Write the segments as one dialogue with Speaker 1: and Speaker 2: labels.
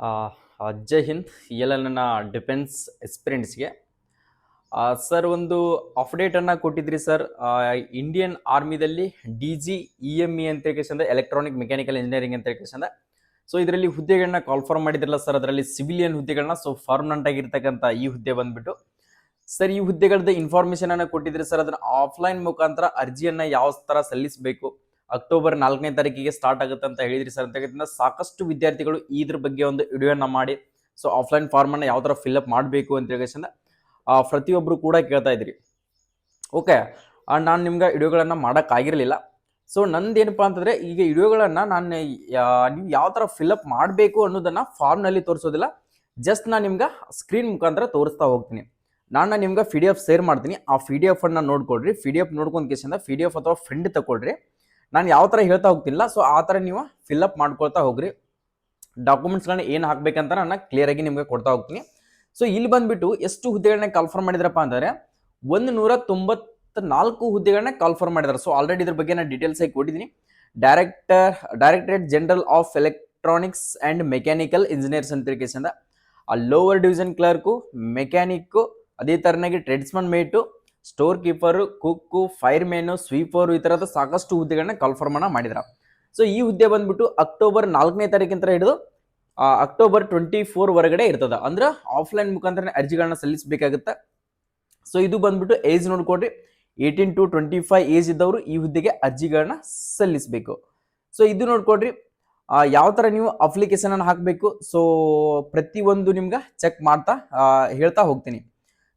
Speaker 1: ಆ, ಜೈ ಹಿಂದ್. ಎಲ್ಲ ನನ್ನ ಡಿಫೆನ್ಸ್ ಎಕ್ಸ್ಪೀರಿಯನ್ಸ್ಗೆ ಸರ್ ಒಂದು ಅಪ್ಡೇಟನ್ನು ಕೊಟ್ಟಿದ್ರಿ ಸರ್. ಇಂಡಿಯನ್ ಆರ್ಮಿದಲ್ಲಿ DG EME ಅಂತ ಹೇಳ್ಕೇಶಂದ ಎಲೆಕ್ಟ್ರಾನಿಕ್ ಮೆಕ್ಯಾನಿಕಲ್ ಇಂಜಿನಿಯರಿಂಗ್ ಅಂತ ಹೇಳ್ಕೇಶಂದ. ಸೊ ಇದರಲ್ಲಿ ಹುದ್ದೆಗಳನ್ನ ಕಾಲ್ಫಾರ್ಮ್ ಮಾಡಿದ್ರಲ್ಲ ಸರ್, ಅದರಲ್ಲಿ ಸಿವಿಲಿಯನ್ ಹುದ್ದೆಗಳನ್ನ ಸೊ ಪರ್ಮನೆಂಟ್ ಆಗಿರ್ತಕ್ಕಂಥ ಈ ಹುದ್ದೆ ಬಂದ್ಬಿಟ್ಟು ಸರ್, ಈ ಹುದ್ದೆಗಳದ್ದು ಇನ್ಫಾರ್ಮೇಶನ್ ಅನ್ನು ಕೊಟ್ಟಿದ್ರಿ ಸರ್. ಅದನ್ನ ಆಫ್ಲೈನ್ ಮುಖಾಂತರ ಅರ್ಜಿಯನ್ನ ಯಾವ ತರ ಸಲ್ಲಿಸಬೇಕು, ಅಕ್ಟೋಬರ್ 4ನೇ ತಾರೀಕಿಗೆ ಸ್ಟಾರ್ಟ್ ಆಗುತ್ತೆ ಅಂತ ಹೇಳಿದ್ರಿ ಸರ್. ಅಂತ ಸಾಕಷ್ಟು ವಿದ್ಯಾರ್ಥಿಗಳು ಇದ್ರ ಬಗ್ಗೆ ಒಂದು ವಿಡಿಯೋನ ಮಾಡಿ ಸೊ ಆಫ್ಲೈನ್ ಫಾರ್ಮ್ ಅನ್ನ ಯಾವ ತರ ಫಿಲ್ಅಪ್ ಮಾಡಬೇಕು ಅಂತ ಹೇಳಿ ಪ್ರತಿಯೊಬ್ರು ಕೂಡ ಕೇಳ್ತಾ ಇದ್ರಿ. ಓಕೆ, ನಾನು ನಿಮ್ಗೆ ವಿಡಿಯೋಗಳನ್ನ ಮಾಡೋಕ್ಕಾಗಿರಲಿಲ್ಲ. ಸೊ ನಂದೇನಪ್ಪ ಅಂತಂದ್ರೆ, ಈಗ ವಿಡಿಯೋಗಳನ್ನ ನಾನು ನೀವು ಯಾವ ತರ ಫಿಲ್ಅಪ್ ಮಾಡಬೇಕು ಅನ್ನೋದನ್ನ ಫಾರ್ಮ್ನಲ್ಲಿ ತೋರಿಸೋದಿಲ್ಲ, ಜಸ್ಟ್ ನಾನು ನಿಮ್ಗೆ ಸ್ಕ್ರೀನ್ ಮುಖಾಂತರ ತೋರಿಸ್ತಾ ಹೋಗ್ತೀನಿ. ನಾನು ನಿಮ್ಗೆ PDF ಶೇರ್ ಮಾಡ್ತೀನಿ. ಆ PDF ಅನ್ನ ನೋಡ್ಕೊಡ್ರಿ. PDF ನೋಡ್ಕೊಂಡ್ ಕೇಸಿಂದ PDF ಅಥವಾ ಫ್ರೆಂಡ್ ತಗೊಳ್ರಿ. ನಾನು ಯಾವ ಥರ ಹೇಳ್ತಾ ಹೋಗ್ತಿಲ್ಲ, ಸೊ ಆ ಥರ ನೀವು ಫಿಲ್ಅಪ್ ಮಾಡ್ಕೊಳ್ತಾ ಹೋಗ್ರಿ. ಡಾಕ್ಯುಮೆಂಟ್ಸ್ಗಳನ್ನ ಏನು ಹಾಕ್ಬೇಕಂತ ನಾನು ಕ್ಲಿಯರ್ ಆಗಿ ನಿಮ್ಗೆ ಕೊಡ್ತಾ ಹೋಗ್ತೀನಿ. ಸೊ ಇಲ್ಲಿ ಬಂದ್ಬಿಟ್ಟು ಎಷ್ಟು ಹುದ್ದೆಗಳನ್ನ ಕಾಲ್ಫಾರ್ಮ್ ಮಾಡಿದ್ರಪ್ಪ ಅಂದರೆ 194 ಹುದ್ದೆಗಳನ್ನ ಕಾಲ್ಫಾರ್ಮ್ ಮಾಡಿದ್ದಾರೆ. ಸೊ ಆಲ್ರೆಡಿ ಇದ್ರ ಬಗ್ಗೆ ನಾನು ಡೀಟೇಲ್ಸ್ ಆಗಿ ಕೊಟ್ಟಿದ್ದೀನಿ. Directorate general of electronics and mechanical engineers ಅಂತ ಕೇಸಿಂದ ಲೋವರ್ ಡಿವಿಷನ್ ಕ್ಲರ್ಕು, ಮೆಕ್ಯಾನಿಕ್ಕು, ಅದೇ ತರನಾಗಿ ಟ್ರೇಡ್ಸ್ಮನ್ ಮೇಟು, ಸ್ಟೋರ್ ಕೀಪರು, ಕುಕ್ಕು, ಫೈರ್ ಮ್ಯಾನು, ಸ್ವೀಪರು, ಈ ತರದ ಸಾಕಷ್ಟು ಹುದ್ದೆಗಳನ್ನ ಕಾಲ್ಫಾರ್ಮ್ ಮಾಡಿದ್ರ. ಸೊ ಈ ಹುದ್ದೆ ಬಂದ್ಬಿಟ್ಟು ಅಕ್ಟೋಬರ್ 4ನೇ ತಾರೀಕಿಂತ ಹಿಡಿದು ಅಕ್ಟೋಬರ್ 24 ವರೆಗಡೆ ಇರ್ತದ. ಅಂದ್ರೆ ಆಫ್ಲೈನ್ ಮುಖಾಂತರ ಅರ್ಜಿಗಳನ್ನ ಸಲ್ಲಿಸಬೇಕಾಗುತ್ತೆ. ಸೊ ಇದು ಬಂದ್ಬಿಟ್ಟು ಏಜ್ ನೋಡ್ಕೊಡ್ರಿ, 18 to 25 ಏಜ್ ಇದ್ದವರು ಈ ಹುದ್ದೆಗೆ ಅರ್ಜಿಗಳನ್ನ ಸಲ್ಲಿಸಬೇಕು. ಸೊ ಇದು ನೋಡ್ಕೊಡ್ರಿ, ಯಾವ ತರ ನೀವು ಅಪ್ಲಿಕೇಶನ್ ಅನ್ನು ಹಾಕಬೇಕು. ಸೊ ಪ್ರತಿಯೊಂದು ನಿಮ್ಗೆ ಚೆಕ್ ಮಾಡ್ತಾ ಹೇಳ್ತಾ ಹೋಗ್ತೀನಿ.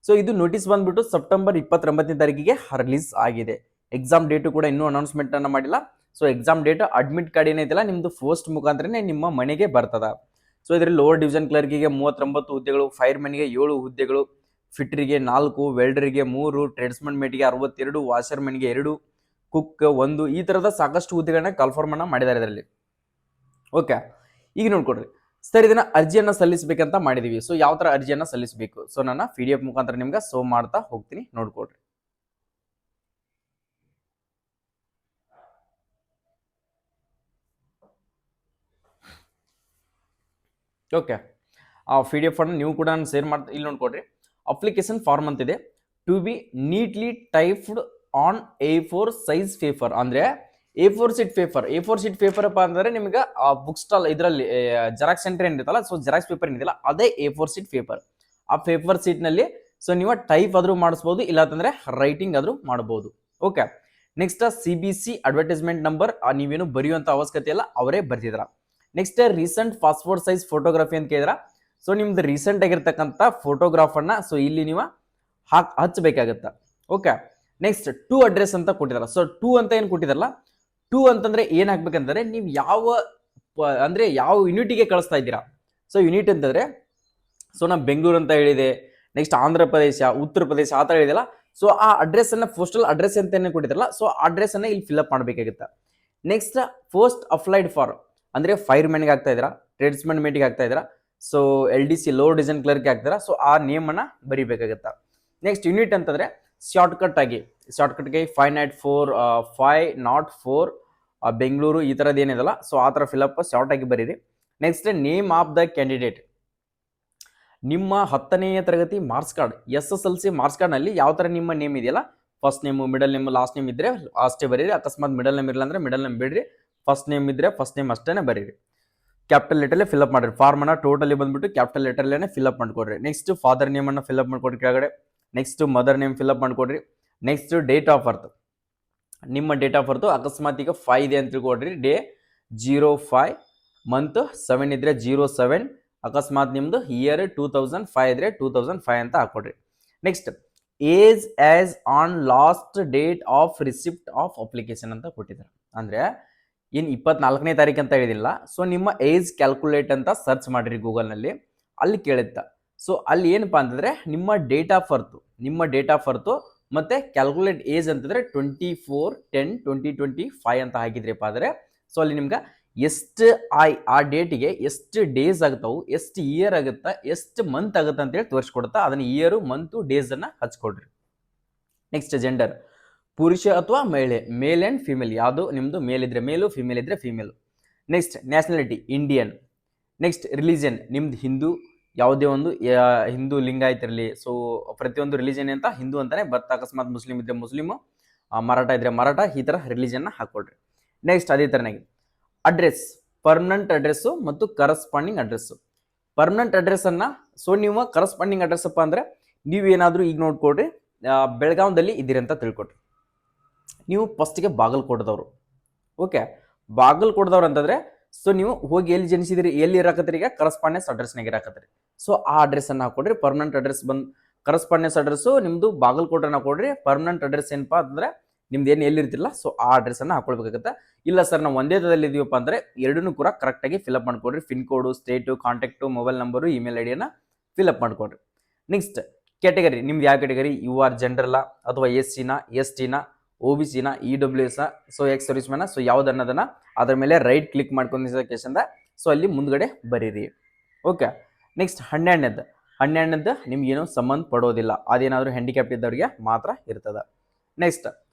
Speaker 1: ಸೊ ಇದು ನೋಟಿಸ್ ಬಂದ್ಬಿಟ್ಟು ಸೆಪ್ಟೆಂಬರ್ 29ನೇ ತಾರೀಕಿಗೆ ರಿಲೀಸ್ ಆಗಿದೆ. ಎಕ್ಸಾಮ್ ಡೇಟು ಕೂಡ ಇನ್ನೂ ಅನೌನ್ಸ್ಮೆಂಟ್ ಅನ್ನ ಮಾಡಿಲ್ಲ. So exam date, admit card ಏನೈತಿಲ್ಲ ನಿಮ್ದು ಪೋಸ್ಟ್ ಮುಖಾಂತರನೇ ನಿಮ್ಮ ಮನೆಗೆ ಬರ್ತದ. ಸೊ ಇದರಲ್ಲಿ ಲೋವರ್ ಡಿವಿಷನ್ ಕ್ಲರ್ಕಿಗೆ 39 ಹುದ್ದೆಗಳು, ಫೈರ್ ಮ್ಯಾನ್ಗೆ 7 ಹುದ್ದೆಗಳು, ಫಿಟ್ರಿಗೆ 4, ವೆಲ್ಡರ್ಗೆ 3, ಟ್ರೇಡ್ಸ್ಮನ್ ಮೇಟ್ಗೆ 62, ವಾಷರ್ ಮ್ಯಾನ್ಗೆ 2, ಕುಕ್ 1, ಈ ತರದ ಸಾಕಷ್ಟು ಹುದ್ದೆಗಳನ್ನ ಕಾಲ್ಫಾರ್ಮ್ ಮಾಡಿದ್ದಾರೆ ಇದರಲ್ಲಿ. ಓಕೆ, ಈಗ ನೋಡ್ಕೊಡ್ರಿ ಸರ್, ಇದನ್ನ ಅರ್ಜಿಯನ್ನ ಸಲ್ಲಿಸಬೇಕಂತ ಮಾಡಿದೀವಿ. ಸೊ ಯಾವ ತರ ಅರ್ಜಿಯನ್ನ ಸಲ್ಲಿಸಬೇಕು, ಸೊ ನಾನು PDF ಮುಖಾಂತರ ನಿಮ್ಗೆ ಶೋ ಮಾಡ್ತಾ ಹೋಗ್ತೀನಿ, ನೋಡ್ಕೊಡ್ರಿ. ಓಕೆ, ಆ PDF ಅನ್ನು ನೀವು ಕೂಡ ಶೇರ್ ಮಾಡ್ತಾ ಇಲ್ಲಿ ನೋಡ್ಕೊಡ್ರಿ. ಅಪ್ಲಿಕೇಶನ್ ಫಾರ್ಮ್ ಅಂತಿದೆ, to be neatly typed on A4 size paper. ಅಂದ್ರೆ A4 sheet paper. A4 sheet paper ಅಪ್ಪ ಅಂದ್ರೆ ನಿಮ್ಗೆ ಆ ಬುಕ್ ಸ್ಟಾಲ್ ಇದರಲ್ಲಿ ಜೆರಾಕ್ಸ್ ಸೆಂಟರ್ ಏನಿರುತ್ತಲ್ಲ, ಸೊ ಜೆರಾಕ್ಸ್ ಪೇಪರ್ ಏನಿದೆಯಲ್ಲ ಅದೇ A4 ಶೀಟ್ ಪೇಪರ್. ಆ ಪೇಪರ್ ಶೀಟ್ ನಲ್ಲಿ ಸೊ ನೀವು ಟೈಪ್ ಆದ್ರೂ ಮಾಡಿಸಬಹುದು, ಇಲ್ಲ ಅಂತಂದ್ರೆ ರೈಟಿಂಗ್ ಆದ್ರೂ ಮಾಡಬಹುದು. Okay, next CBC advertisement number ನೀವೇನು ಬರೆಯುವಂತ ಅವಶ್ಯಕತೆ ಇಲ್ಲ, ಅವರೇ ಬರ್ತಿದ್ರ. Next recent passport size photography ಅಂತ ಕೇಳಿದ್ರ. ಸೊ ನಿಮ್ದು ರೀಸೆಂಟ್ ಆಗಿರ್ತಕ್ಕಂಥ ಫೋಟೋಗ್ರಾಫ್ ಅನ್ನ ಸೊ ಇಲ್ಲಿ ನೀವು ಹಚ್ಚಬೇಕಾಗತ್ತ. ಓಕೆ, ನೆಕ್ಸ್ಟ್ ಟು ಅಡ್ರೆಸ್ ಅಂತ ಕೊಟ್ಟಿದಾರ. ಸೊ ಟು ಅಂತ ಏನ್ ಕೊಟ್ಟಿದಾರಲ್ಲ, ಟು ಅಂತಂದ್ರೆ ಏನ್ ಹಾಕ್ಬೇಕಂದ್ರೆ ನೀವು ಯಾವ ಯೂನಿಟಿಗೆ ಕಳಿಸ್ತಾ ಇದ್ದೀರಾ. ಸೊ ಯೂನಿಟ್ ಅಂತಂದ್ರೆ ಸೊ ನಾ ಬೆಂಗಳೂರು ಅಂತ ಹೇಳಿದೆ, ನೆಕ್ಸ್ಟ್ ಆಂಧ್ರ ಪ್ರದೇಶ, ಉತ್ತರ ಪ್ರದೇಶ ಆ ತರ ಹೇಳಿದೆಲ್ಲ. ಸೊ ಆ ಅಡ್ರೆಸ್ ಅನ್ನ ಪೋಸ್ಟಲ್ ಅಡ್ರೆಸ್ ಅಂತ ಏನ್ ಕೊಟ್ಟಿದಾರಲ್ಲ, ಸೊ ಅಡ್ರೆಸ್ ಅನ್ನ ಇಲ್ಲಿ ಫಿಲ್ಅಪ್ ಮಾಡಬೇಕಾಗುತ್ತೆ. ನೆಕ್ಸ್ಟ್ ಪೋಸ್ಟ್ ಅಪ್ಲೈಡ್ ಫಾರ್ ಅಂದ್ರೆ ಫೈರ್ ಮ್ಯಾನ್ಗೆ ಆಗ್ತಾ ಇದ್ದೀರಾ, ಟ್ರೇಡ್ಸ್ಮನ್ ಮೇಟಿಗೆ ಆಗ್ತಾ ಇದ್ದೀರಾ, so LDC lower division clerk ಆಗ್ತಾರ. ಸೊ ಆ ನೇಮ್ ಅನ್ನ ಬರಿಬೇಕಾಗತ್ತ. ನೆಕ್ಸ್ಟ್ ಯೂನಿಟ್ ಅಂತಂದ್ರೆ ಶಾರ್ಟ್ಕಟ್ ಗೆ 504 ಬೆಂಗಳೂರು ಈ ತರದ್ ಏನಿದಲ್ಲ, ಸೊ ಆ ತರ ಫಿಲ್ಅಪ್ ಶಾರ್ಟ್ ಆಗಿ ಬರೀರಿ. Next name of the candidate, ನಿಮ್ಮ 10ನೇ ತರಗತಿ marks card, SSLC marks card ನಲ್ಲಿ ಯಾವ ತರ ನಿಮ್ಮ ನೇಮ್ ಇದೆಯಲ್ಲ, first name, middle name, last name ಇದ್ರೆ ಅಷ್ಟೇ ಬರೀರಿ. ಅಕಸ್ಮಾತ್ ಮಿಡಲ್ ನೇಮ್ ಇರಲ್ಲ ಅಂದ್ರೆ ಮಿಡಲ್ ನೇಮ್ ಬಿಡ್ರಿ, ಫಸ್ಟ್ ನೇಮ್ ಇದ್ರೆ ಫಸ್ಟ್ ನೇಮ್ ಅಷ್ಟೇನೆ ಬರೀರಿ. ಕ್ಯಾಪಿಟಲ್ ಲೆಟರ್ಲೆ ಫಿಲ್ಅಪ್ ಮಾಡಿರಿ. ಫಾರ್ಮ್ ಅನ್ನ ಟೋಟಲಿ ಬಂದ್ಬಿಟ್ಟು ಕ್ಯಾಪಿಟಲ್ ಲೆಟರ್ಲೇನೆ ಫಿಲ್ಅಪ್ ಮಾಡ್ಕೊಡ್ರಿ. ನೆಕ್ಸ್ಟ್ ಫಾದರ್ ನೇಮ್ ಅನ್ನ ಫಿಲ್ಅಪ್ ಮಾಡ್ಕೊಡ್ರಿ ಕೆಳಗಡೆ. ನೆಕ್ಸ್ಟ್ ಮದರ್ ನೇಮ್ ಫಿಲ್ಅಪ್ ಮಾಡ್ಕೊಡ್ರಿ. ನೆಕ್ಸ್ಟ್ ಡೇಟ್ ಆಫ್ ಬರ್ತ್, ನಿಮ್ಮ ಡೇಟ್ ಆಫ್ ಬರ್ತ್ ಅಕಸ್ಮಾತ್ ಈಗ 5 ಇದೆ ಅಂತ ತಿಳ್ಕೊಡ್ರಿ. ಡೇ 05, ಮಂತ್ 7 ಇದ್ರೆ 07, ಅಕಸ್ಮಾತ್ ನಿಮ್ದು ಇಯರ್ 2005 ಇದ್ರೆ 2005 ಅಂತ ಹಾಕೊಡ್ರಿ. Next age as on last date of receipt of application ಅಂತ ಕೊಟ್ಟಿದ್ದಾರೆ. ಅಂದ್ರೆ ಇನ್ 24ನೇ ತಾರೀಕು ಅಂತ ಹೇಳಿದಿಲ್ಲ. ಸೊ ನಿಮ್ಮ ಏಜ್ ಕ್ಯಾಲ್ಕುಲೇಟ್ ಅಂತ ಸರ್ಚ್ ಮಾಡಿರಿ ಗೂಗಲ್ ನಲ್ಲಿ, ಅಲ್ಲಿ ಕೇಳುತ್ತ. ಸೊ ಅಲ್ಲಿ ಏನಪ್ಪಾ ಅಂತಂದ್ರೆ ನಿಮ್ಮ ಡೇಟ್ ಆಫ್ ಬರ್ತ್ ಮತ್ತೆ ಕ್ಯಾಲ್ಕುಲೇಟ್ ಏಜ್ ಅಂತಂದ್ರೆ 24/10/2025 ಅಂತ ಹಾಕಿದ್ರಿಪ್ಪ ಅಂದ್ರೆ ಸೊ ಅಲ್ಲಿ ನಿಮ್ಗೆ ಎಷ್ಟು ಆ ಡೇಟಿಗೆ ಎಷ್ಟು ಡೇಸ್ ಆಗ್ತಾವು, ಎಷ್ಟು ಇಯರ್ ಆಗುತ್ತಾ, ಎಷ್ಟು ಮಂತ್ ಆಗುತ್ತೆ ಅಂತೇಳಿ ತೋರಿಸ್ಕೊಡುತ್ತಾ. ಅದನ್ನ ಇಯರ್, ಮಂತ್, ಡೇಸ್ ಅನ್ನ ಹಚ್ಕೊಡ್ರಿ. ನೆಕ್ಸ್ಟ್ ಜೆಂಡರ್, ಪುರುಷ ಅಥವಾ ಮಹಿಳೆ, ಮೇಲ್ ಅಂಡ್ ಫಿಮೇಲ್, ಯಾವುದು ನಿಮ್ದು ಮೇಲ್ ಇದ್ರೆ ಮೇಲು, ಫಿಮೇಲ್ ಇದ್ರೆ female. Next nationality, Indian. Next religion, ನಿಮ್ದು ಹಿಂದೂ, ಯಾವುದೇ ಒಂದು ಹಿಂದೂ ಲಿಂಗಾಯತ್ ಇರಲಿ, ಸೊ ಪ್ರತಿಯೊಂದು ರಿಲಿಜನ್ ಅಂತ ಹಿಂದೂ ಅಂತಾನೆ ಬಟ್ ಅಕಸ್ಮಾತ್ ಮುಸ್ಲಿಂ ಇದ್ರೆ ಮುಸ್ಲಿಮು, ಮರಾಠ ಇದ್ರೆ ಮರಾಠ, ಈ ಥರ ರಿಲಿಜನ್ನ ಹಾಕೊಳ್ರಿ. ನೆಕ್ಸ್ಟ್ ಅದೇ ಥರನಾಗಿ ಅಡ್ರೆಸ್, ಪರ್ಮನೆಂಟ್ ಅಡ್ರೆಸ್ಸು ಮತ್ತು ಕರಸ್ಪಾಂಡಿಂಗ್ ಅಡ್ರೆಸ್ಸು. ಪರ್ಮನೆಂಟ್ ಅಡ್ರೆಸ್ಸನ್ನು, ಸೊ ನೀವು ಕರಸ್ಪಾಂಡಿಂಗ್ ಅಡ್ರೆಸ್ ಅಪ್ಪ ಅಂದರೆ ನೀವೇನಾದರೂ ಈಗ ನೋಡ್ಕೊಡ್ರಿ, ಬೆಳಗಾವದಲ್ಲಿ ಇದ್ದೀರಿ ಅಂತ ತಿಳ್ಕೊಡ್ರಿ, ನೀವು ಫಸ್ಟಿಗೆ ಬಾಗಲಕೋಟದವರು. ಓಕೆ, ಬಾಗಲಕೋಟದವ್ರು ಅಂತಂದರೆ ಸೊ ನೀವು ಹೋಗಿ ಎಲ್ಲಿ ಜನಿಸಿದಿರಿ, ಎಲ್ಲಿ ಇರಾಕತ್ತೀರಿ, ಈಗ ಕರಸ್ಪಾಂಡೆನ್ಸ್ ಅಡ್ರೆಸ್ನಾಗ ಇರಾಕತ್ತೀರಿ. ಸೊ ಆ ಅಡ್ರೆಸ್ಸನ್ನು ಹಾಕೊಡ್ರಿ. ಪರ್ಮನೆಂಟ್ ಅಡ್ರೆಸ್ ಬಂದು ಕರಸ್ಪಾಂಡೆನ್ಸ್ ಅಡ್ರೆಸ್ಸು ನಿಮ್ಮದು ಬಾಗಲಕೋಟೆನ ಹಾಕೊಡ್ರಿ. ಪರ್ಮನೆಂಟ್ ಅಡ್ರೆಸ್ ಏನಪ್ಪ ಅಂದರೆ ನಿಮ್ದು ಏನು ಎಲ್ಲಿರ್ತಿಲ್ಲ, ಸೊ ಆ ಅಡ್ರೆಸ್ಸನ್ನು ಹಾಕೊಳ್ಬೇಕಾಗುತ್ತೆ. ಇಲ್ಲ ಸರ್ ನಾವು ಒಂದೇ ತದಲ್ಲಿ ಇದೀವಪ್ಪ ಅಂದರೆ ಎರಡನ್ನೂ ಕೂಡ ಕರೆಕ್ಟಾಗಿ ಫಿಲಪ್ ಮಾಡ್ಕೊಡ್ರಿ. Pin code, state, contact, mobile number, email ಐ ಡಿಯನ್ನು ಫಿಲಪ್ ಮಾಡ್ಕೊಡ್ರಿ. ನೆಕ್ಸ್ಟ್ ಕ್ಯಾಟಗರಿ, ನಿಮ್ದು ಯಾವ ಕ್ಯಾಟಗರಿ, ಯು ಆರ್ ಜನರಲ್ಲ ಅಥವಾ ಎಸ್ ಸಿನ, ಎಸ್ ಟಿನ, ಒ ಬಿ ಸಿನ, E W S, so ex service ಮ್ಯಾನ, ಸೊ ಯಾವ್ದು ಅನ್ನೋದನ್ನ ಅದ್ರ ಮೇಲೆ ರೈಟ್ ಕ್ಲಿಕ್ ಮಾಡ್ಕೊಂಡಿದ್ದ ಸೊ ಅಲ್ಲಿ ಮುಂದ್ಗಡೆ ಬರೀರಿ. ಓಕೆ, ನೆಕ್ಸ್ಟ್ 12ನೇದ್ದು ನಿಮ್ಗೇನು ಸಂಬಂಧ ಪಡೋದಿಲ್ಲ, ಅದೇನಾದರೂ ಹ್ಯಾಂಡಿಕ್ಯಾಪ್ಟ್ ಇದ್ದವ್ರಿಗೆ ಮಾತ್ರ ಇರ್ತದೆ. ನೆಕ್ಸ್ಟ್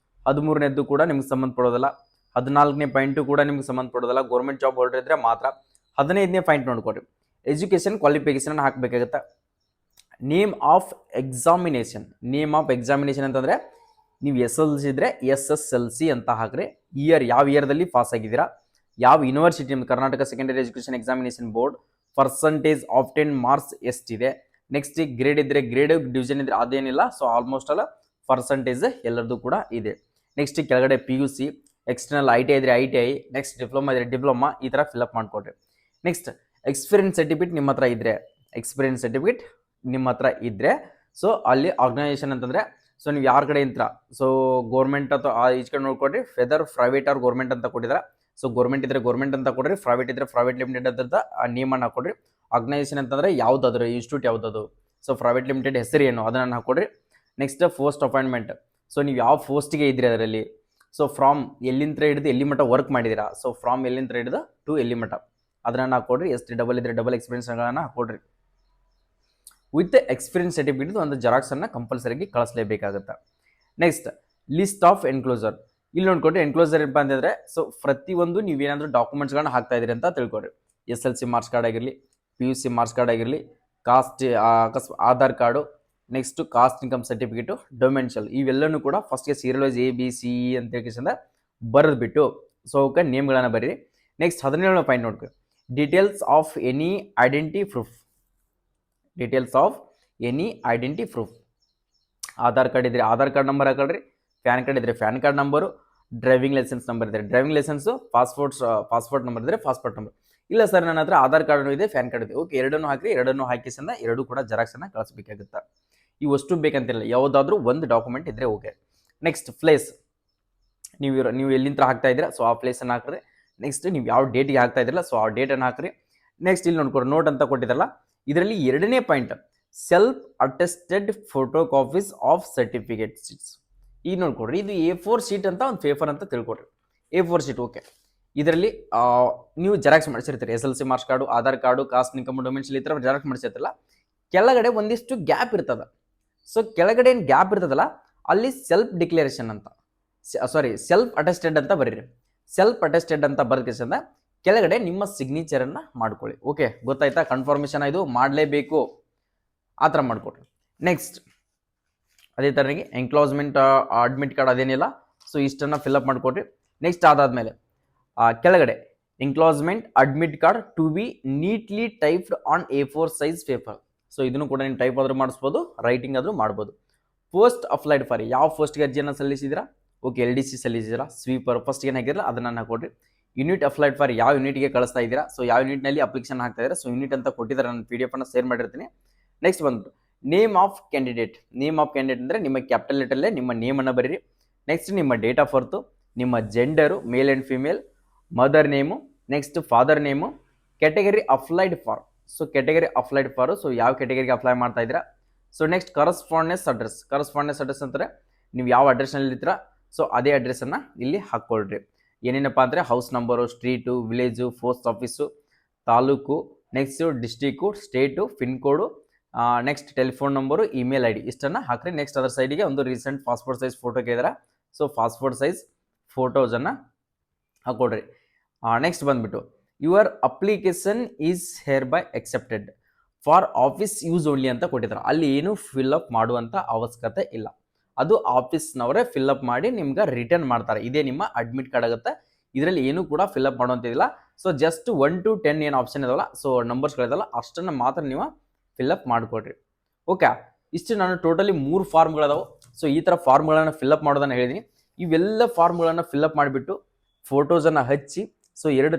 Speaker 1: 13ನೇದ್ದು ಕೂಡ ನಿಮ್ಗೆ ಸಂಬಂಧ ಪಡೋದಿಲ್ಲ. 14ನೇ ಪಾಯಿಂಟು ಕೂಡ ನಿಮ್ಗೆ ಸಂಬಂಧ ಪಡೋದಿಲ್ಲ, ಗೌರ್ಮೆಂಟ್ ಜಾಬ್ ಹೋಲ್ಡರ್ ಇದ್ರೆ ಮಾತ್ರ. 15ನೇ ಪಾಯಿಂಟ್ ನೋಡ್ಕೊಡ್ರಿ, ಎಜುಕೇಷನ್ ಕ್ವಾಲಿಫಿಕೇಶನ್ ಹಾಕಬೇಕಾಗುತ್ತೆ. ನೇಮ್ ಆಫ್ ಎಕ್ಸಾಮಿನೇಷನ್ ಅಂತಂದರೆ ನೀವು ಎಸ್ ಎಲ್ ಸಿ ಇದ್ರೆ SSLC ಅಂತ ಹಾಕ್ರಿ. ಇಯರ್, ಯಾವ ಇಯರ್ದಲ್ಲಿ ಪಾಸ್ ಆಗಿದ್ದೀರಾ, ಯಾವ ಯೂನಿವರ್ಸಿಟಿ, ನಿಮ್ದು Karnataka secondary education examination board, percentage of ten marks ಎಷ್ಟಿದೆ. ನೆಕ್ಸ್ಟ್ ಗ್ರೇಡ್ ಇದ್ರೆ ಗ್ರೇಡ್, ಡಿವಿಷನ್ ಇದ್ರೆ ಅದೇನಿಲ್ಲ, ಸೊ ಆಲ್ಮೋಸ್ಟ್ ಅಲ್ಲ ಪರ್ಸಂಟೇಜ್ ಎಲ್ಲರದ್ದು ಕೂಡ ಇದೆ. ನೆಕ್ಸ್ಟ್ ಕೆಳಗಡೆ PUC, ಎಕ್ಸ್ಟರ್ನಲ್ ITI ಇದ್ರೆ ITI, ನೆಕ್ಸ್ಟ್ ಡಿಪ್ಲೊಮಾ ಇದ್ರೆ ಡಿಪ್ಲೊಮಾ, ಈ ಥರ ಫಿಲಪ್ ಮಾಡ್ಕೊಡ್ರಿ. ನೆಕ್ಸ್ಟ್ ಎಕ್ಸ್ಪೀರಿಯನ್ಸ್ ಸರ್ಟಿಫಿಕೇಟ್ ನಿಮ್ಮ ಹತ್ರ ಇದ್ರೆ ಸೊ ಅಲ್ಲಿ ಆರ್ಗನೈಸೇಷನ್ ಅಂತಂದರೆ ಸೊ ನೀವು ಯಾರ ಕಡೆ ಇಂತ್ರ, ಸೊ ಗೌರ್ಮೆಂಟ್ ಅಥವಾ ಈಚ್ ಕಡೆ ನೋಡ್ಕೊಡ್ರಿ, ಫೆದರ್ ಪ್ರೈವೇಟ್ ಆರ್ ಗೌರ್ಮೆಂಟ್ ಅಂತ ಕೊಟ್ಟಿದ್ದಾರೆ. ಸೊ ಗೌರ್ಮೆಂಟ್ ಇದ್ರೆ ಗೌರ್ಮೆಂಟ್ ಅಂತ ಕೊಡ್ರಿ, ಪ್ರೈವೇಟ್ ಇದ್ರೆ ಪ್ರೈವೇಟ್ ಲಿಮಿಟೆಡ್ ಅಂತ ನೇಮನ್ನು ಹಾಕೊಡ್ರಿ. ಆರ್ಗನೈಸೇಷನ್ ಅಂತಂದರೆ ಯಾವುದಾದ್ರು ಇನ್ಸ್ಟಿಟ್ಯೂಟ್ ಯಾವುದದು, ಸೊ ಪ್ರೈವೇಟ್ ಲಿಮಿಟೆಡ್ ಹೆಸರು ಏನು ಅದನ್ನು ಹಾಕೊಡ್ರಿ. ನೆಕ್ಸ್ಟ್ ಪೋಸ್ಟ್ ಅಪಾಯಿಂಟ್ಮೆಂಟ್, ಸೊ ನೀವು ಯಾವ ಪೋಸ್ಟಿಗೆ ಇದ್ರಿ ಅದರಲ್ಲಿ, ಸೊ ಫ್ರಾಮ್ ಎಲ್ಲಿಂದ ಹಿಡಿದು ಎಲ್ಲಿ ಮಟ್ಟ ವರ್ಕ್ ಮಾಡಿದ್ದೀರಾ, ಸೊ ಫ್ರಾಮ್ ಎಲ್ಲಿಂದ ಹಿಡಿದು ಟು ಎಲ್ಲಿ ಮಟ್ಟ ಅದನ್ನು ಹಾಕೊಡ್ರಿ. ಎಷ್ಟು ಡಬಲ್ ಇದ್ರೆ ಡಬಲ್ ಎಕ್ಸ್ಪೀರಿಯನ್ಸ್ಗಳನ್ನು ಹಾಕೊಡ್ರಿ. ವಿತ್ ಎಕ್ಸ್ಪೀರಿಯನ್ಸ್ ಸರ್ಟಿಫಿಕೇಟ್ ಒಂದು ಜೆರಾಕ್ಸನ್ನು ಕಂಪಲ್ಸರಿಗೆ ಕಳಿಸಲೇಬೇಕಾಗುತ್ತೆ. ನೆಕ್ಸ್ಟ್ ಲಿಸ್ಟ್ ಆಫ್ ಎನ್ಕ್ಲೋಸರ್, ಇಲ್ಲಿ ನೋಡ್ಕೊಡ್ರಿ. ಎನ್ಕ್ಲೋಸರ್ ಏನಪ್ಪ ಅಂತಂದರೆ ಸೊ ಪ್ರತಿಯೊಂದು ನೀವೇನಾದರೂ ಡಾಕ್ಯುಮೆಂಟ್ಸ್ಗಳನ್ನ ಹಾಕ್ತಾ ಇದ್ದೀರಿ ಅಂತ ತಿಳ್ಕೊಡ್ರಿ. SLC ಮಾರ್ಕ್ಸ್ ಕಾರ್ಡ್ ಆಗಿರಲಿ, PUC ಮಾರ್ಕ್ಸ್ ಕಾರ್ಡ್ ಆಗಿರಲಿ, caste Aadhaar card, next caste income certificate, domicile, ಇವೆಲ್ಲನೂ ಕೂಡ ಫಸ್ಟ್ಗೆ ಸೀರಿಯಲ್ ವೈಸ್ ABCE ಅಂತ ಹೇಳ್ಕಿಸಿಂದ ಬರೆದ್ಬಿಟ್ಟು ಸೊ ಅವಕ್ಕೆ ನೇಮ್ಗಳನ್ನು ಬರೀರಿ. ನೆಕ್ಸ್ಟ್ 17ನೇ ಪಾಯಿಂಟ್ ನೋಡ್ಕೊಳ್ಳಿ, details of any identity proof. Aadhaar card ಇದ್ರೆ ಆಧಾರ್ ಕಾರ್ಡ್ ನಂಬರ್ ಹಾಕೊಳ್ರಿ, ಪ್ಯಾನ್ ಕಾರ್ಡ್ ಇದ್ರೆ PAN card number, driving licence number ಇದ್ರೆ ಡ್ರೈವಿಂಗ್ ಲೈಸೆನ್ಸು, ಪಾಸ್ಪೋರ್ಟ್ ನಂಬರ್ ಇದ್ರೆ ಪಾಸ್ಪೋರ್ಟ್ ನಂಬರ್. ಇಲ್ಲ ಸರ್ ನನ್ನ ಹತ್ರ ಆಧಾರ್ ಕಾರ್ಡ್ ಇದೆ, ಪ್ಯಾನ್ ಕಾರ್ಡ್ ಇದೆ, ಓಕೆ ಎರಡನ್ನೂ ಹಾಕಿ, ಎರಡನ್ನೂ ಹಾಕಿಸಿಂದ ಎರಡೂ ಕೂಡ ಜೆರಾಕ್ಸನ್ನು ಕಳಿಸ್ಬೇಕಾಗುತ್ತೆ. ಇವಷ್ಟು ಬೇಕಂತಿಲ್ಲ, ಯಾವುದಾದ್ರೂ ಒಂದು ಡಾಕ್ಯುಮೆಂಟ್ ಇದ್ರೆ ಓಕೆ. ನೆಕ್ಸ್ಟ್ ಪ್ಲೇಸ್, ನೀವು ಎಲ್ಲಿಂದ ಹಾಕ್ತಾ ಇದ್ದೀರಾ ಸೊ ಆ ಪ್ಲೇಸನ್ನು ಹಾಕ್ರಿ. ನೆಕ್ಸ್ಟ್ ನೀವು ಯಾವ ಡೇಟಿಗೆ ಹಾಕ್ತಾ ಇದ್ದಿರಲ್ಲ ಸೊ ಆ ಡೇಟನ್ನು ಹಾಕ್ರಿ. ನೆಕ್ಸ್ಟ್ ಇಲ್ಲಿ ನೋಡ್ಕೊಡ್ರಿ, ನೋಟ್ ಅಂತ ಕೊಟ್ಟಿದ್ದಾರಲ್ಲ, ಇದರಲ್ಲಿ 2ನೇ point self attested photo copies of certificate sheets. ಈಗ ನೋಡ್ಕೊಡ್ರಿ, ಇದು A4 ಶೀಟ್ ಅಂತ ಒಂದು ಪೇಪರ್ ಅಂತ ತಿಳ್ಕೊಡ್ರಿ. A4 ಶೀಟ್ ಓಕೆ, ಇದರಲ್ಲಿ ನೀವು ಜೆರಾಕ್ಸ್ ಮಾಡಿಸಿರ್ತೀರಿ, SLC marks card, Aadhaar card, caste income, domicile ಈ ಥರ ಜೆರಾಕ್ಸ್ ಮಾಡಿಸಿರ್ತಿಲ್ಲ. ಕೆಳಗಡೆ ಒಂದಿಷ್ಟು ಗ್ಯಾಪ್ ಇರ್ತದೆ. ಸೊ ಕೆಳಗಡೆ ಏನು ಗ್ಯಾಪ್ ಇರ್ತದಲ್ಲ ಅಲ್ಲಿ ಸೆಲ್ಫ್ ಡಿಕ್ಲರೇಷನ್ ಅಂತ, ಸೆಲ್ಫ್ ಅಟೆಸ್ಟೆಡ್ ಅಂತ ಬರೀರಿ. ಸೆಲ್ಫ್ ಅಟೆಸ್ಟೆಡ್ ಅಂತ ಬರೆದ ಕೆಳಗಡೆ ನಿಮ್ಮ ಸಿಗ್ನೇಚರನ್ನು ಮಾಡ್ಕೊಳ್ಳಿ. ಓಕೆ, ಗೊತ್ತಾಯ್ತಾ? ಕನ್ಫರ್ಮೇಷನ್ ಇದು ಮಾಡಲೇಬೇಕು, ಆ ಥರ ಮಾಡಿಕೊಡ್ರಿ. ನೆಕ್ಸ್ಟ್ ಅದೇ ಥರನಾಗಿ ಎಂಕ್ಲೋಸ್ಮೆಂಟ್ ಅಡ್ಮಿಟ್ ಕಾರ್ಡ್ ಅದೇನಿಲ್ಲ, ಸೊ ಇಷ್ಟನ್ನು ಫಿಲ್ಅಪ್ ಮಾಡಿಕೊಡ್ರಿ. ನೆಕ್ಸ್ಟ್ ಅದಾದಮೇಲೆ ಕೆಳಗಡೆ enclosement admit card to be neatly typed on A4 size paper. So ಇದನ್ನು ಕೂಡ ನೀವು ಟೈಪ್ ಆದರೂ ಮಾಡಿಸ್ಬೋದು, ರೈಟಿಂಗ್ ಆದರೂ ಮಾಡ್ಬೋದು. ಪೋಸ್ಟ್ ಅಪ್ಲೈಡ್ ಫಾರ್, ಯಾವ ಪೋಸ್ಟ್ಗೆ ಅರ್ಜಿಯನ್ನು ಸಲ್ಲಿಸಿದ್ದೀರಾ, ಓಕೆ LDC ಸಲ್ಲಿಸಿದ್ದೀರಾ, ಸ್ವೀಪರ್ ಫಸ್ಟ್ ಏನು ಹಾಕಿರಲ್ಲ ಅದನ್ನು ಹಾಕೊಡ್ರಿ. ಯೂನಿಟ್ ಅಪ್ಲೈಡ್ ಫಾರ್, ಯಾವ ಯೂನಿಟ್ಗೆ ಕಳಿಸ್ತಾ ಇದ್ದೀರಾ, ಸೊ ಯಾವ ಯೂನಿಟ್ನಲ್ಲಿ ಅಪ್ಲಿಕೇಶನ್ ಹಾಕ್ತಾ ಇದ್ದೀರಾ, ಸೊ ಯೂನಿಟ್ ಅಂತ ಕೊಟ್ಟಿದ್ದಾರೆ, ನಾನು PDF ಅನ್ನು ಶೇರ್ ಮಾಡಿರ್ತೀನಿ. ನೆಕ್ಸ್ಟ್ ಬಂದ್ಬಿಟ್ಟು ನೇಮ್ ಆಫ್ ಕ್ಯಾಂಡಿಡೇಟ್ ಅಂದರೆ ನಿಮ್ಮ ಕ್ಯಾಪಿಟಲ್ ಲೆಟರಲ್ಲೇ ನಿಮ್ಮ ನೇಮನ್ನು ಬರೀರಿ. ನೆಕ್ಸ್ಟ್ ನಿಮ್ಮ ಡೇಟ್ ಆಫ್ ಬರ್ತು, ನಿಮ್ಮ gender male and female, mother name, next father name, category applied for, so category applied for, so ಯಾವ ಕ್ಯಾಟಗರಿಗೆ ಅಪ್ಲೈ ಮಾಡ್ತಾ ಇದ್ದೀರಾ. ಸೊ ನೆಕ್ಸ್ಟ್ ಕರಸ್ಪಾಂಡೆನ್ಸ್ ಅಡ್ರೆಸ್ ಅಂತಾರೆ ನೀವು ಯಾವ ಅಡ್ರೆಸ್ನಲ್ಲಿ ಇರ್ತೀರಾ ಸೊ ಅದೇ ಅಡ್ರೆಸ್ಸನ್ನು ಇಲ್ಲಿ ಹಾಕ್ಕೊಳ್ರಿ. ಏನೇನಪ್ಪ ಅಂದರೆ house number, street, village, post office, taluk, next district, state, pin code, next telephone number, email ID ಇಷ್ಟನ್ನು ಹಾಕ್ರಿ. ನೆಕ್ಸ್ಟ್ ಅದರ ಸೈಡಿಗೆ ಒಂದು ರೀಸೆಂಟ್ ಪಾಸ್ಪೋರ್ಟ್ ಸೈಜ್ ಫೋಟೋ ಕೇಳಿದಾರೆ, ಸೊ ಪಾಸ್ಪೋರ್ಟ್ ಸೈಜ್ ಫೋಟೋಸನ್ನು ಹಾಕ್ಕೊಡ್ರಿ. ನೆಕ್ಸ್ಟ್ ಬಂದುಬಿಟ್ಟು your application is hereby accepted for office use only ಅಂತ ಕೊಟ್ಟಿದ್ದಾರೆ. ಅಲ್ಲಿ ಏನು ಫಿಲ್ಅಪ್ ಮಾಡುವಂಥ ಅವಶ್ಯಕತೆ ಇಲ್ಲ, ಅದು ಆಫೀಸ್ನವರೇ ಫಿಲ್ಅಪ್ ಮಾಡಿ ನಿಮ್ಗೆ ರಿಟರ್ನ್ ಮಾಡ್ತಾರೆ. ಇದೇ ನಿಮ್ಮ ಅಡ್ಮಿಟ್ ಕಾರ್ಡ್ ಆಗುತ್ತೆ. ಇದರಲ್ಲಿ ಏನು ಕೂಡ ಫಿಲ್ಅಪ್ ಮಾಡುವಂತಿಲ್ಲ. ಸೊ ಜಸ್ಟ್ 1 to 10 ಏನು ಆಪ್ಷನ್ ಇದಾವಲ್ಲ, ಸೊ ನಂಬರ್ಸ್ಗಳಿದಾವಲ್ಲ ಅಷ್ಟನ್ನು ಮಾತ್ರ ನೀವು ಫಿಲ್ಅಪ್ ಮಾಡಿಕೊಡ್ರಿ. ಓಕೆ, ಇಷ್ಟು ನಾನು ಟೋಟಲಿ 3 ಫಾರ್ಮ್ಗಳದಾವೆ. ಸೊ ಈ ಥರ ಫಾರ್ಮ್ಗಳನ್ನು ಫಿಲ್ಅಪ್ ಮಾಡೋದನ್ನು ಹೇಳಿದ್ದೀನಿ. ಇವೆಲ್ಲ ಫಾರ್ಮ್ಗಳನ್ನು ಫಿಲ್ಅಪ್ ಮಾಡಿಬಿಟ್ಟು ಫೋಟೋಸನ್ನು ಹಚ್ಚಿ, ಸೊ ಎರಡು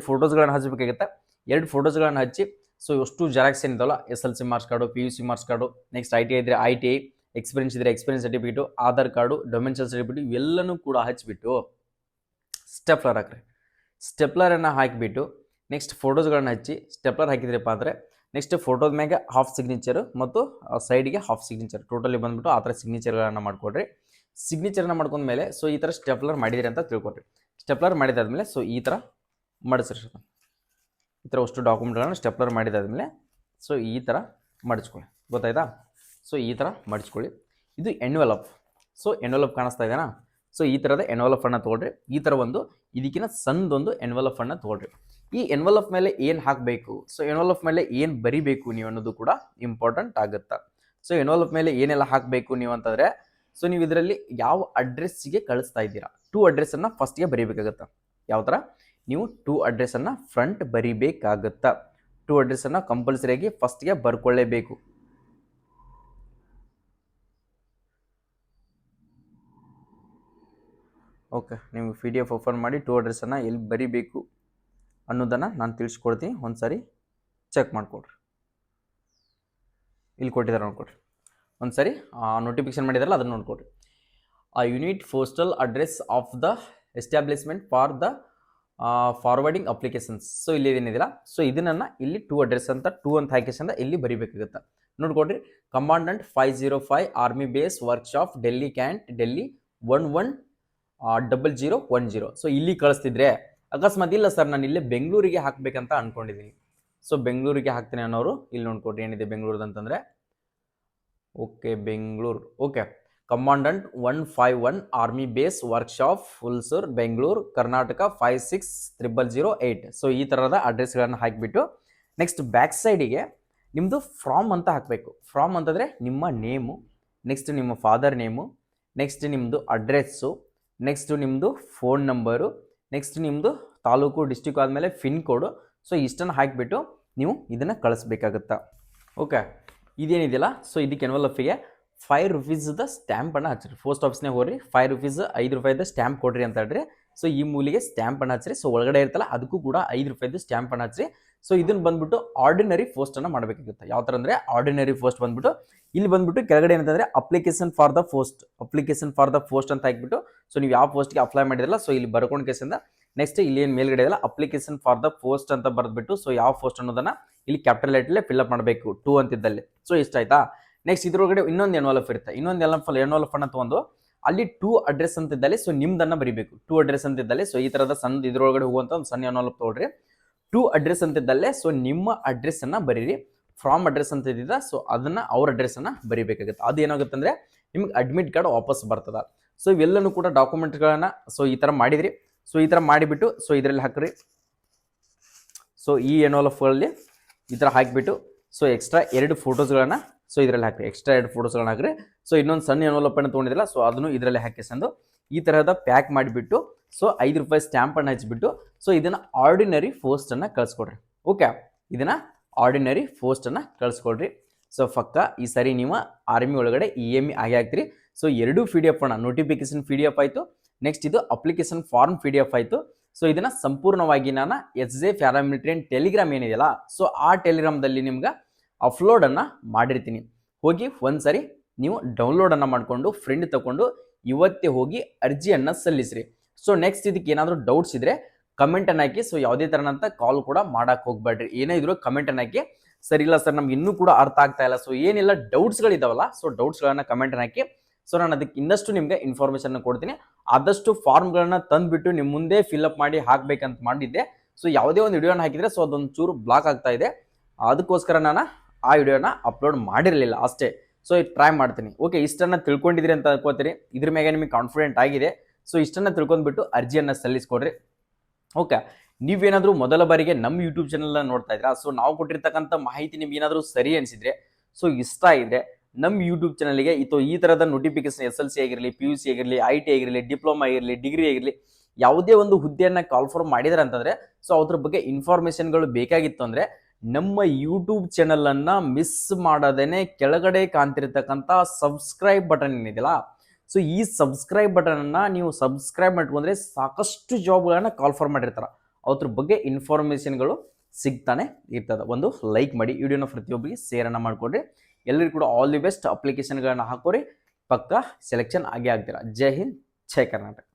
Speaker 1: ಫೋಟೋಸ್ಗಳನ್ನು ಹಚ್ಚಬೇಕಾಗುತ್ತೆ. 2 ಫೋಟೋಸ್ಗಳನ್ನು ಹಚ್ಚಿ, ಸೊ ಎಷ್ಟು ಜೆರಾಕ್ಸ್ ಏನಿದಾವಲ್ಲ, SLC marks card, PUC marks card, next ITI ಇದ್ದರೆ ITI, ಎಕ್ಸ್ಪೀರಿಯನ್ಸ್ ಇದ್ದರೆ experience certificate, Aadhaar card, domicile certificate ಇವೆಲ್ಲನೂ ಕೂಡ ಹಚ್ಚಿಬಿಟ್ಟು ಸ್ಟೆಪ್ಲರ್ ಹಾಕ್ರಿ. ಸ್ಟೆಪ್ಲರನ್ನು ಹಾಕಿಬಿಟ್ಟು ನೆಕ್ಸ್ಟ್ ಫೋಟೋಸ್ಗಳನ್ನ ಹಚ್ಚಿ ಸ್ಟೆಪ್ಲರ್ ಹಾಕಿದ್ರಪ್ಪ ಅಂದರೆ ನೆಕ್ಸ್ಟ್ ಫೋಟೋದ ಮ್ಯಾಗೆ ಹಾಫ್ ಸಿಗ್ನೇಚರು ಮತ್ತು ಸೈಡ್ಗೆ ಹಾಫ್ ಸಿಗ್ನೇಚರ್ ಟೋಟಲಿ ಬಂದುಬಿಟ್ಟು ಆ ಥರ ಸಿಗ್ನೇಚರ್ಗಳನ್ನು ಮಾಡಿಕೊಡ್ರಿ. ಸಿಗ್ನೇಚರ್ನ ಮಾಡ್ಕೊಂಡ್ಮೇಲೆ ಸೊ ಈ ಥರ ಸ್ಟೆಪ್ಲರ್ ಮಾಡಿದಿರಿ ಅಂತ ತಿಳ್ಕೊಡ್ರಿ. ಸ್ಟೆಪ್ಲರ್ ಮಾಡಿದಾದ್ಮೇಲೆ ಸೊ ಈ ಥರ ಮಡಿಸ್ರಿ. ಈ ಥರ ಅಷ್ಟು ಡಾಕ್ಯುಮೆಂಟ್ಗಳನ್ನು ಸ್ಟೆಪ್ಲರ್ ಮಾಡಿದಾದ್ಮೇಲೆ ಸೊ ಈ ಥರ ಮಡಿಸ್ಕೊಳ್ಳಿ. ಗೊತ್ತಾಯ್ತಾ? ಸೊ ಈ ಥರ ಮಡಿಸ್ಕೊಳ್ಳಿ. ಇದು ಎನ್ವೆಲಪ್. ಸೊ ಎನ್ವೆಲಪ್ ಕಾಣಿಸ್ತಾ ಇದೆನಾ? ಸೊ ಈ ಥರದ ಎನ್ವೆಲಪನ್ನು ತೊಗೊಳ್ರಿ. ಈ ಥರ ಒಂದು ಇದಕ್ಕಿಂತ ಸಣ್ಣದೊಂದು ಎನ್ವೆಲಪನ್ನು ತೊಗೊಳ್ರಿ. ಈ ಎನ್ವೆಲಪ್ ಮೇಲೆ ಏನು ಹಾಕಬೇಕು, ಸೊ ಎನ್ವೆಲಪ್ ಮೇಲೆ ಏನು ಬರಿಬೇಕು ನೀವು ಅನ್ನೋದು ಕೂಡ ಇಂಪಾರ್ಟೆಂಟ್ ಆಗುತ್ತೆ. ಸೊ ಎನ್ವೆಲಪ್ ಮೇಲೆ ಏನೆಲ್ಲ ಹಾಕಬೇಕು ನೀವು ಅಂತಂದರೆ, ಸೊ ನೀವು ಇದರಲ್ಲಿ ಯಾವ ಅಡ್ರೆಸ್ಸಿಗೆ ಕಳಿಸ್ತಾ ಇದ್ದೀರಾ, 2 ಅಡ್ರೆಸ್ಸನ್ನು ಫಸ್ಟ್ಗೆ ಬರೀಬೇಕಾಗತ್ತೆ. ಯಾವ ಥರ? ನೀವು 2 ಅಡ್ರೆಸ್ಸನ್ನು ಫ್ರಂಟ್ ಬರಿಬೇಕಾಗತ್ತಾ. 2 ಅಡ್ರೆಸ್ಸನ್ನು ಕಂಪಲ್ಸರಿಯಾಗಿ ಫಸ್ಟ್ಗೆ ಬರ್ಕೊಳ್ಳೇಬೇಕು. ಓಕೆ, ನೀವು PDF ಓಪನ್ ಮಾಡಿ 2 ಅಡ್ರೆಸ್ಸನ್ನು ಎಲ್ಲಿ ಬರಿಬೇಕು ಅನ್ನೋದನ್ನು ನಾನು ತಿಳಿಸ್ಕೊಡ್ತೀನಿ. ಒಂದು ಸಾರಿ ಚೆಕ್ ಮಾಡಿಕೊಡ್ರಿ. ಇಲ್ಲಿ ಕೊಟ್ಟಿದ್ದಾರೆ ನೋಡ್ಕೊಡ್ರಿ. ಒಂದು ಸಾರಿ ನೋಟಿಫಿಕೇಶನ್ ಮಾಡಿದಾರಲ್ಲ ಅದನ್ನು ನೋಡ್ಕೊಡ್ರಿ. Unit postal address of the establishment for the forwarding applications. So ಇಲ್ಲಿ ಏನಿದಿಲ್ಲ, ಸೊ ಇದನ್ನು ಇಲ್ಲಿ 2 ಅಡ್ರೆಸ್ ಅಂತ 2 ಅಂತ ಹಾಕಿಸಿಂದ ಇಲ್ಲಿ ಬರಿಬೇಕಾಗುತ್ತೆ. ನೋಡ್ಕೊಡ್ರಿ. Commandant 505 army base workshop Delhi cantt Delhi 110010. So ಇಲ್ಲಿ ಕಳಿಸ್ತಿದ್ರೆ ಅಕಸ್ಮಾತ್ ಇಲ್ಲ ಸರ್ ನಾನು ಇಲ್ಲೇ ಬೆಂಗಳೂರಿಗೆ ಹಾಕಬೇಕಂತ ಅಂದ್ಕೊಂಡಿದ್ದೀನಿ, ಸೊ ಬೆಂಗಳೂರಿಗೆ ಹಾಕ್ತೀನಿ ಅನ್ನೋರು ಇಲ್ಲಿ ನೋಡ್ಕೊಡ್ರಿ ಏನಿದೆ ಬೆಂಗಳೂರು ಅಂತಂದರೆ. Okay, Bengaluru. Okay, commandant 151 army base workshop Hulsoor Bengaluru Karnataka 560008. So ಈ ಥರದ ಅಡ್ರೆಸ್ಗಳನ್ನು ಹಾಕಿಬಿಟ್ಟು ನೆಕ್ಸ್ಟ್ ಬ್ಯಾಕ್ ಸೈಡಿಗೆ ನಿಮ್ಮದು ಫ್ರಾಮ್ ಅಂತ ಹಾಕಬೇಕು. ಫ್ರಾಮ್ ಅಂತಂದರೆ ನಿಮ್ಮ ನೇಮು, ನೆಕ್ಸ್ಟ್ ನಿಮ್ಮ ಫಾದರ್ ನೇಮು, ನೆಕ್ಸ್ಟ್ ನಿಮ್ಮದು ಅಡ್ರೆಸ್ಸು, ನೆಕ್ಸ್ಟ್ ನಿಮ್ಮದು ಫೋನ್ ನಂಬರು, ನೆಕ್ಸ್ಟ್ ನಿಮ್ಮದು ತಾಲೂಕು ಡಿಸ್ಟಿಕ್ ಆದಮೇಲೆ ಪಿನ್ ಕೋಡು. ಸೊ ಇಷ್ಟನ್ನು ಹಾಕಿಬಿಟ್ಟು ನೀವು ಇದನ್ನು ಕಳಿಸ್ಬೇಕಾಗತ್ತಾ. ಓಕೆ, ಇದೇನಿದೆಯಲ್ಲ, ಸೊ ಇದಕ್ಕೆ ಎನ್ವೆಲಪ್ಪಿಗೆ 5 ರೂಪೀಸ್ದ ಸ್ಟ್ಯಾಂಪನ್ನು ಹಚ್ಚಿರಿ. ಪೋಸ್ಟ್ ಆಫೀಸ್ನಾಗ ಹೋಗ್ರಿ, 5 ರೂಪೀಸ್ 5 ರೂಪಾಯಿದ ಸ್ಟ್ಯಾಂಪ್ ಕೊಡ್ರಿ ಅಂತ ಹೇಳ್ರಿ. ಸೊ ಈ ಮೂಲಿಗೆ ಸ್ಟ್ಯಾಂಪನ್ನು ಹಚ್ಚಿರಿ. ಸೊ ಒಳಗಡೆ ಇರ್ತಲ್ಲ ಅದಕ್ಕೂ ಕೂಡ 5 ರೂಪಾಯಿದು ಸ್ಟ್ಯಾಂಪನ್ನು ಹಚ್ಚಿರಿ. ಸೊ ಇದನ್ನು ಬಂದ್ಬಿಟ್ಟು ಆರ್ಡಿನರಿ ಪೋಸ್ಟನ್ನು ಮಾಡಬೇಕಾಗುತ್ತೆ. ಯಾವ ಥರ ಅಂದರೆ ಆರ್ಡಿನರಿ ಪೋಸ್ಟ್ ಬಂದ್ಬಿಟ್ಟು ಇಲ್ಲಿ ಬಂದ್ಬಿಟ್ಟು ಕೆಳಗಡೆ ಏನಂತಂದರೆ ಅಪ್ಲಿಕೇಶನ್ ಫಾರ್ ದ ಪೋಸ್ಟ್ ಅಂತ ಹಾಕ್ಬಿಟ್ಟು ಸೊ ನೀವು ಯಾವ ಪೋಸ್ಟ್ಗೆ ಅಪ್ಲೈ ಮಾಡಿದ್ರಲ್ಲ ಸೊ ಇಲ್ಲಿ ಬರ್ಕೊಂಡು ಕೇಸಿಂದ ನೆಕ್ಸ್ಟ್ ಇಲ್ಲಿ ಏನು ಮೇಲ್ಗಡೆ ಇದೆಯಲ್ಲ ಅಪ್ಲಿಕೇಶನ್ ಫಾರ್ ದ ಪೋಸ್ಟ್ ಅಂತ ಬರೆದ್ಬಿಟ್ಟು ಸೊ ಯಾವ ಪೋಸ್ಟ್ ಅನ್ನೋದನ್ನು ಇಲ್ಲಿ ಕ್ಯಾಪಿಟಲ್ ಲೆಟರ್ಲೇ ಫಿಲ್ಅಪ್ ಮಾಡಬೇಕು 2 ಅಂತಿದ್ದಲ್ಲಿ. ಸೊ ಇಷ್ಟ ಆಯ್ತಾ? ನೆಕ್ಸ್ಟ್ ಇದ್ರೊಳಗಡೆ ಇನ್ನೊಂದು ಎನ್ವೆಲಪ್ ಇರುತ್ತೆ. ಇನ್ನೊಂದು ಎನ್ವೆಲಪ್ ಅನ್ನು ತೊಗೊಂಡು ಅಲ್ಲಿ 2 ಅಡ್ರೆಸ್ ಅಂತಿದ್ದಲ್ಲಿ ಸೊ ನಿಮ್ದನ್ನು ಬರೀಬೇಕು. 2 ಅಡ್ರೆಸ್ ಅಂತಿದ್ದಲ್ಲಿ ಸೊ ಈ ಥರದ ಸಣ್ಣ ಇದ್ರೊಳಗಡೆ ಹೋಗುವಂಥ ಒಂದು ಸಣ್ಣ ಎನ್ವೆಲಪ್ ತೊಗೊಳ್ರಿ. 2 ಅಡ್ರೆಸ್ ಅಂತಿದ್ದಲ್ಲೇ ಸೊ ನಿಮ್ಮ ಅಡ್ರೆಸ್ಸನ್ನು ಬರೀರಿ. ಫ್ರಾಮ್ ಅಡ್ರೆಸ್ ಅಂತ ಇದ್ದಿದ್ದ ಸೊ ಅದನ್ನು ಅವ್ರ ಅಡ್ರೆಸ್ಸನ್ನು ಬರೀಬೇಕಾಗುತ್ತೆ. ಅದು ಏನಾಗುತ್ತೆ ಅಂದರೆ ನಿಮ್ಗೆ ಅಡ್ಮಿಟ್ ಕಾರ್ಡ್ ವಾಪಸ್ ಬರ್ತದೆ. ಸೊ ಇವೆಲ್ಲನೂ ಕೂಡ ಡಾಕ್ಯುಮೆಂಟ್ಗಳನ್ನು ಸೊ ಈ ಥರ ಮಾಡಿದಿರಿ. ಸೊ ಈ ಥರ ಮಾಡಿಬಿಟ್ಟು ಸೊ ಇದರಲ್ಲಿ ಹಾಕ್ರಿ. ಸೊ ಈ ಎನ್ವೆಲಪ್ಗಳಲ್ಲಿ ಈ ಥರ ಹಾಕಿಬಿಟ್ಟು ಸೊ ಎಕ್ಸ್ಟ್ರಾ 2 ಫೋಟೋಸ್ಗಳನ್ನು ಸೊ ಇದರಲ್ಲಿ ಹಾಕ್ರಿ. ಎಕ್ಸ್ಟ್ರಾ 2 ಫೋಟೋಸ್ಗಳನ್ನ ಹಾಕ್ರಿ. ಸೊ ಇನ್ನೊಂದು ಸಣ್ಣ ಎನ್ವೆಲಪ್ಪನ್ನು ತೊಗೊಂಡಿದ್ರಲ್ಲ ಸೊ ಅದನ್ನು ಇದರಲ್ಲಿ ಹಾಕಿಸಂದು ಈ ಥರದ ಪ್ಯಾಕ್ ಮಾಡಿಬಿಟ್ಟು ಸೊ 5 ರೂಪಾಯಿ ಸ್ಟ್ಯಾಂಪನ್ನು ಹಚ್ಚಿಬಿಟ್ಟು ಸೊ ಇದನ್ನು ಆರ್ಡಿನರಿ ಪೋಸ್ಟನ್ನು ಕಳಿಸ್ಕೊಡ್ರಿ. ಓಕೆ, ಇದನ್ನು ಆರ್ಡಿನರಿ ಪೋಸ್ಟನ್ನು ಕಳಿಸ್ಕೊಡ್ರಿ. ಸೊ ಪಕ್ಕ ಈ ಸರಿ ನೀವು ಆರ್ಮಿ ಒಳಗಡೆ EME ಆಗಿ ಹಾಕ್ತೀರಿ. ಸೊ 2 PDF ಅನ್ನ ನೋಟಿಫಿಕೇಶನ್ PDF ಆಯಿತು, ನೆಕ್ಸ್ಟ್ ಇದು ಅಪ್ಲಿಕೇಶನ್ ಫಾರ್ಮ್ PDF ಆಯಿತು. ಸೊ ಇದನ್ನು ಸಂಪೂರ್ಣವಾಗಿ ನಾನು SJ ಪ್ಯಾರಾಮಿಲಿಟರಿ ಟೆಲಿಗ್ರಾಮ್ ಏನಿದೆಯಲ್ಲ ಸೊ ಆ ಟೆಲಿಗ್ರಾಮ್ದಲ್ಲಿ ನಿಮ್ಗೆ ಅಪ್ಲೋಡನ್ನು ಮಾಡಿರ್ತೀನಿ. ಹೋಗಿ ಒಂದು ಸರಿ ನೀವು ಡೌನ್ಲೋಡನ್ನು ಮಾಡಿಕೊಂಡು ಫ್ರೆಂಡ್ ತಗೊಂಡು ಇವತ್ತೇ ಹೋಗಿ ಅರ್ಜಿಯನ್ನು ಸಲ್ಲಿಸ್ರಿ. ಸೊ ನೆಕ್ಸ್ಟ್ ಇದಕ್ಕೆ ಏನಾದರೂ ಡೌಟ್ಸ್ ಇದ್ದರೆ ಕಮೆಂಟನ್ನು ಹಾಕಿ. ಸೊ ಯಾವುದೇ ಥರನಂತ ಕಾಲ್ ಕೂಡ ಮಾಡೋಕ್ಕೆ ಹೋಗ್ಬೇಡ್ರಿ. ಏನೇ ಇದ್ರು ಕಮೆಂಟನ್ನು ಹಾಕಿ. ಸರಿ ಇಲ್ಲ ಸರ್ ನಮ್ಗೆ ಇನ್ನೂ ಕೂಡ ಅರ್ಥ ಆಗ್ತಾ ಇಲ್ಲ, ಸೊ ಏನೆಲ್ಲ ಡೌಟ್ಸ್ಗಳಿದಾವಲ್ಲ ಸೊ ಡೌಟ್ಸ್ಗಳನ್ನು ಕಮೆಂಟನ್ನು ಹಾಕಿ. ಸೊ ನಾನು ಅದಕ್ಕೆ ಇನ್ನಷ್ಟು ನಿಮಗೆ ಇನ್ಫಾರ್ಮೇಷನ್ ಕೊಡ್ತೀನಿ. ಆದಷ್ಟು ಫಾರ್ಮ್ಗಳನ್ನ ತಂದುಬಿಟ್ಟು ನಿಮ್ಮ ಮುಂದೆ ಫಿಲ್ಅಪ್ ಮಾಡಿ ಹಾಕಬೇಕಂತ ಮಾಡಿದ್ದೆ. ಸೊ ಯಾವುದೇ ಒಂದು ವಿಡಿಯೋನ ಹಾಕಿದರೆ ಸೊ ಅದೊಂದು ಚೂರು ಬ್ಲಾಕ್ ಆಗ್ತಾ ಇದೆ, ಅದಕ್ಕೋಸ್ಕರ ನಾನು ಆ ವಿಡಿಯೋನ ಅಪ್ಲೋಡ್ ಮಾಡಿರಲಿಲ್ಲ ಅಷ್ಟೇ. ಸೊ ಟ್ರೈ ಮಾಡ್ತೀನಿ. ಓಕೆ, ಇಷ್ಟನ್ನು ತಿಳ್ಕೊಂಡಿದ್ರಿ ಅಂತ ಅನ್ಕೋತೀರಿ. ಇದ್ರ ಮೇಲೆ ನಿಮಗೆ ಕಾನ್ಫಿಡೆಂಟ್ ಆಗಿದೆ. ಸೊ ಇಷ್ಟನ್ನು ತಿಳ್ಕೊಂಡ್ಬಿಟ್ಟು ಅರ್ಜಿಯನ್ನು ಸಲ್ಲಿಸ್ಕೊಡ್ರಿ. ಓಕೆ, ನೀವೇನಾದರೂ ಮೊದಲ ಬಾರಿಗೆ ನಮ್ಮ ಯೂಟ್ಯೂಬ್ ಚಾನಲ್ನ ನೋಡ್ತಾ ಇದ್ದೀರಾ, ಸೊ ನಾವು ಕೊಟ್ಟಿರ್ತಕ್ಕಂಥ ಮಾಹಿತಿ ನಿಮ್ಗೆ ಏನಾದರೂ ಸರಿ ಅನಿಸಿದ್ರೆ, ಸೊ ಇಷ್ಟ ಇದ್ರೆ ನಮ್ಮ ಯೂಟ್ಯೂಬ್ ಚಾನಲ್ಗೆ ಈ ಥರದ ನೋಟಿಫಿಕೇಶನ್ SLC ಆಗಿರಲಿ, PUC ಆಗಿರಲಿ, IT ಆಗಿರಲಿ, ಡಿಪ್ಲೊಮಾ ಆಗಿರಲಿ, ಡಿಗ್ರಿ ಆಗಿರಲಿ, ಯಾವುದೇ ಒಂದು ಹುದ್ದೆಯನ್ನು ಕಾಲ್ಫಾರ್ಮ್ ಮಾಡಿದ್ರೆ ಅಂತಂದರೆ, ಸೊ ಅದ್ರ ಬಗ್ಗೆ ಇನ್ಫಾರ್ಮೇಷನ್ಗಳು ಬೇಕಾಗಿತ್ತು ಅಂದರೆ ನಮ್ಮ ಯೂಟ್ಯೂಬ್ ಚಾನಲನ್ನು ಮಿಸ್ ಮಾಡದೇನೆ ಕೆಳಗಡೆ ಕಾಣ್ತಿರ್ತಕ್ಕಂಥ ಸಬ್ಸ್ಕ್ರೈಬ್ ಬಟನ್ ಏನಿದೆಯಲ್ಲ, ಸೊ ಈ ಸಬ್ಸ್ಕ್ರೈಬ್ ಬಟನನ್ನು ನೀವು ಸಬ್ಸ್ಕ್ರೈಬ್ ಮಾಡ್ಕೊಂಡ್ರೆ ಸಾಕಷ್ಟು ಜಾಬ್ಗಳನ್ನು ಕಾಲ್ಫಾರ್ಮ್ ಮಾಡಿರ್ತಾರೆ, ಅದ್ರ ಬಗ್ಗೆ ಇನ್ಫಾರ್ಮೇಷನ್ಗಳು ಸಿಗ್ತಾನೆ ಇರ್ತದೆ. ಒಂದು ಲೈಕ್ ಮಾಡಿ, ವಿಡಿಯೋನ ಪ್ರತಿಯೊಬ್ಬರಿಗೆ ಶೇರನ್ನು ಮಾಡಿಕೊಡ್ರಿ. ಎಲ್ಲರಿಗೂ ಕೂಡ ಆಲ್ ದಿ ಬೆಸ್ಟ್. ಅಪ್ಲಿಕೇಶನ್ಗಳನ್ನ ಹಾಕೋರಿ, ಪಕ್ಕ ಸೆಲೆಕ್ಷನ್ ಆಗೇ ಆಗ್ತೀರಾ. ಜೈ ಹಿಂದ್, ಜೈ ಕರ್ನಾಟಕ.